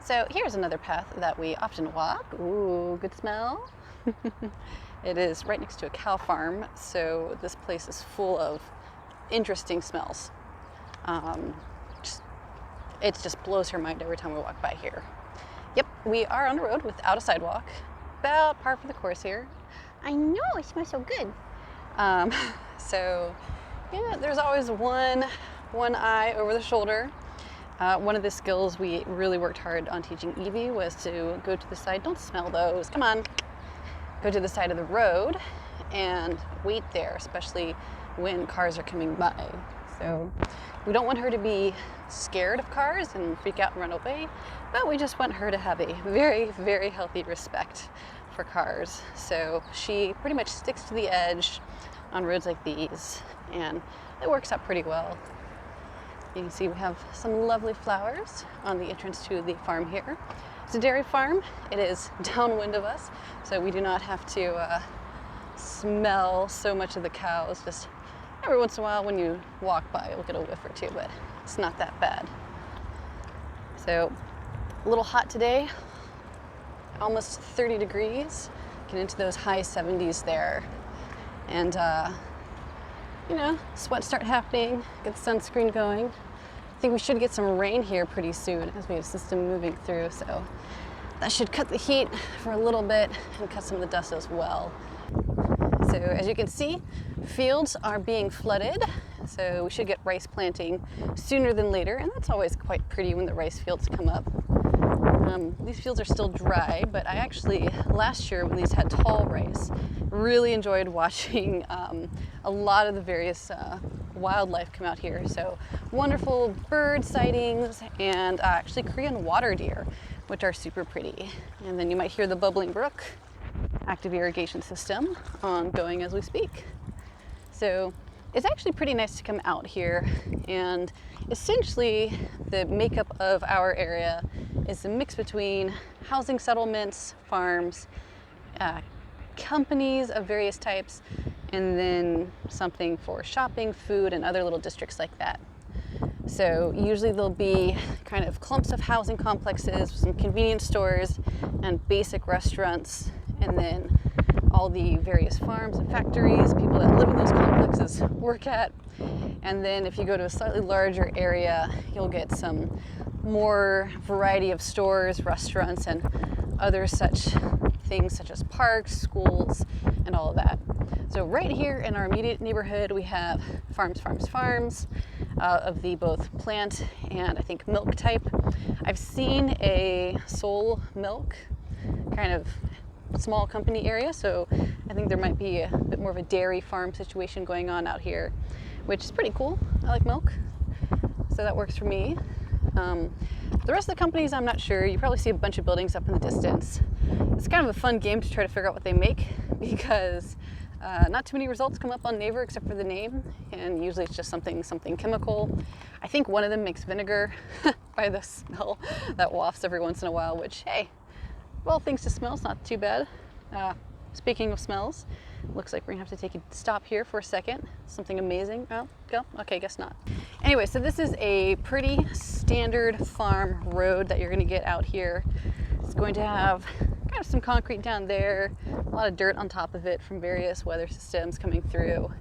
So here's another path that we often walk. Ooh, good smell. It is right next to a cow farm, so this place is full of interesting smells. Um, it just blows her mind every time we walk by here. Yep, we are on a road without a sidewalk. About par for the course here. I know, it smells so good. Um, so, yeah, there's always one eye over the shoulder. One of the skills we really worked hard on teaching Eevee was to go to the side. Don't smell those, come on. Go to the side of the road and wait there, especially when cars are coming by. So we don't want her to be scared of cars and freak out and run away, but we just want her to have a very, very healthy respect for cars. So she pretty much sticks to the edge on roads like these, and it works out pretty well. You can see we have some lovely flowers on the entrance to the farm here. It's a dairy farm. It is downwind of us, so we do not have to smell so much of the cows. Just every once in a while when you walk by, you'll get a whiff or two, but it's not that bad. So a little hot today, almost 30 degrees, get into those high 70s there. And you know, sweat start happening, get the sunscreen going. I think we should get some rain here pretty soon as we have a system moving through, so that should cut the heat for a little bit and cut some of the dust as well. So as you can see, fields are being flooded, so we should get rice planting sooner than later, and that's always quite pretty when the rice fields come up. These fields are still dry, but I actually, last year when these had tall rice, really enjoyed watching a lot of the various wildlife come out here. So wonderful bird sightings and actually Korean water deer, which are super pretty. And then you might hear the bubbling brook, active irrigation system ongoing as we speak. So it's actually pretty nice to come out here, and essentially the makeup of our area is a mix between housing settlements, farms, companies of various types, and then something for shopping, food, and other little districts like that. So usually there'll be kind of clumps of housing complexes, some convenience stores, and basic restaurants, and then all the various farms and factories people that live in those complexes work at. And then if you go to a slightly larger area, you'll get some more variety of stores, restaurants, and other such things such as parks, schools, and all of that. So right here in our immediate neighborhood, we have farms of the both plant and I think milk type. I've seen a Seoul milk kind of small company area, so I think there might be a bit more of a dairy farm situation going on out here, which is pretty cool. I like milk, so that works for me. The rest of the companies, I'm not sure. You probably see a bunch of buildings up in the distance. It's kind of a fun game to try to figure out what they make, because not too many results come up on Naver except for the name, and usually it's just something chemical. I think one of them makes vinegar by the smell that wafts every once in a while, which, hey, well, thanks to smells, not too bad. Speaking of smells, looks like we're gonna have to take a stop here for a second. Something amazing. Oh, go? Okay, guess not. Anyway, so this is a pretty standard farm road that you're gonna get out here. It's going to have kind of some concrete down there, a lot of dirt on top of it from various weather systems coming through.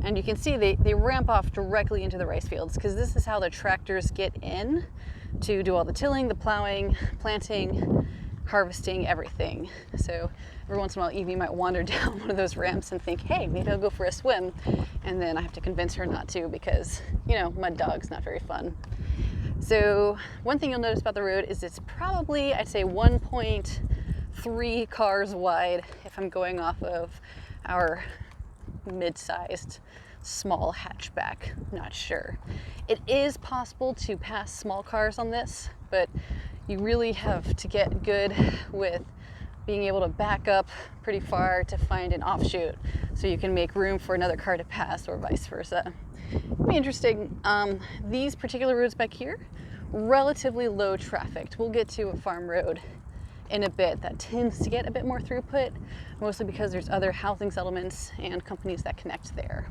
And you can see they ramp off directly into the rice fields, because this is how the tractors get in to do all the tilling, the plowing, planting, harvesting, everything. So every once in a while Eevee might wander down one of those ramps and think, hey, maybe I'll go for a swim, and then I have to convince her not to, because, you know, mud dog's not very fun. So one thing you'll notice about the road is it's probably, I'd say, 1.3 cars wide if I'm going off of our mid-sized small hatchback. Not sure. It is possible to pass small cars on this, but you really have to get good with being able to back up pretty far to find an offshoot so you can make room for another car to pass, or vice versa. It'll be interesting. These particular roads back here, relatively low trafficked. We'll get to a farm road in a bit that tends to get a bit more throughput, mostly because there's other housing settlements and companies that connect there.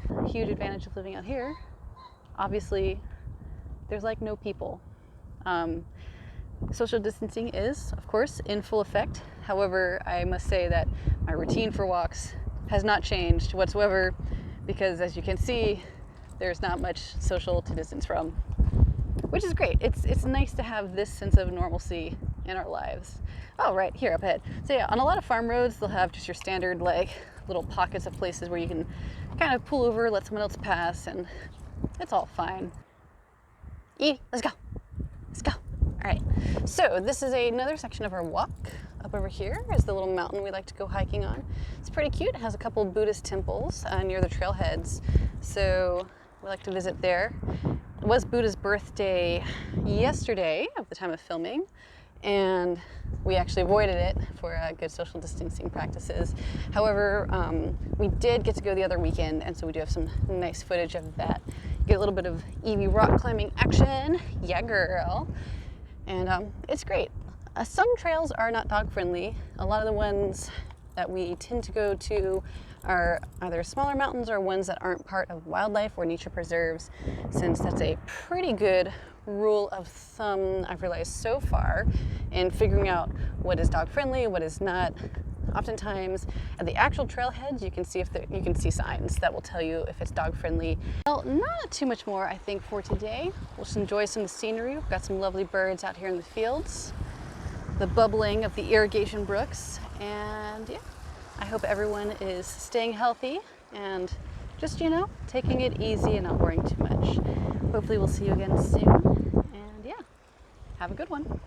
A huge advantage of living out here, obviously, there's like no people. Social distancing is, of course, in full effect. However, I must say that my routine for walks has not changed whatsoever because, as you can see, there's not much social to distance from, which is great. It's nice to have this sense of normalcy in our lives. Oh, right here up ahead. So yeah, on a lot of farm roads, they'll have just your standard like little pockets of places where you can kind of pull over, let someone else pass, and it's all fine. Eevee, let's go. Let's go. All right, so this is another section of our walk. Up over here is the little mountain we like to go hiking on. It's pretty cute. It has a couple Buddhist temples near the trailheads, so we like to visit there. It was Buddha's birthday yesterday at the time of filming, and we actually avoided it for good social distancing practices. However, we did get to go the other weekend, and so we do have some nice footage of that. Get a little bit of Eevee rock climbing action. Yeah, girl. And it's great. Some trails are not dog friendly. A lot of the ones that we tend to go to are either smaller mountains or ones that aren't part of wildlife or nature preserves, since that's a pretty good rule of thumb I've realized so far in figuring out what is dog friendly, what is not. Oftentimes at the actual trailheads you can see signs that will tell you if it's dog friendly. Well, not too much more I think for today. We'll just enjoy some of the scenery. We've got some lovely birds out here in the fields, the bubbling of the irrigation brooks, and yeah, I hope everyone is staying healthy and just, taking it easy and not worrying too much. Hopefully we'll see you again soon, and yeah, have a good one.